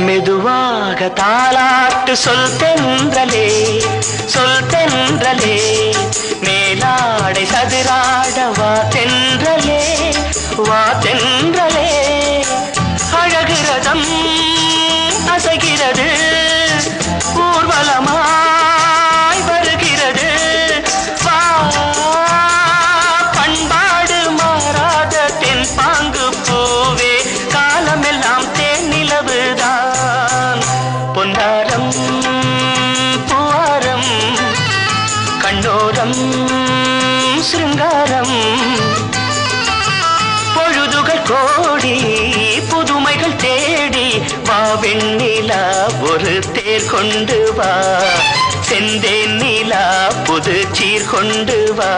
மெதுவாக தாலாட்டு சொல் தென்றலே, சொல் தென்றலே, மேலாடை சதிராட வா தென்றலே, வா தென்றலே. அழகிறதம் அசைகிறது, ஊர்வலமாய் வருகிறது. வா பண்பாடு மாறாத தென் பாங்கு பூவே, காலமெல்லாம் தேன் நிலவுதான். பொன்னாரம் பூவாரம், கண்ணோரம் சிருங்காரம். பொழுதுகள் கோடி புதுமைகள் தேடி வா வெண்ணிலா, ஒரு தேர் கொண்டு வா. செந்தேன் நிலா புது சீர் கொண்டு வா.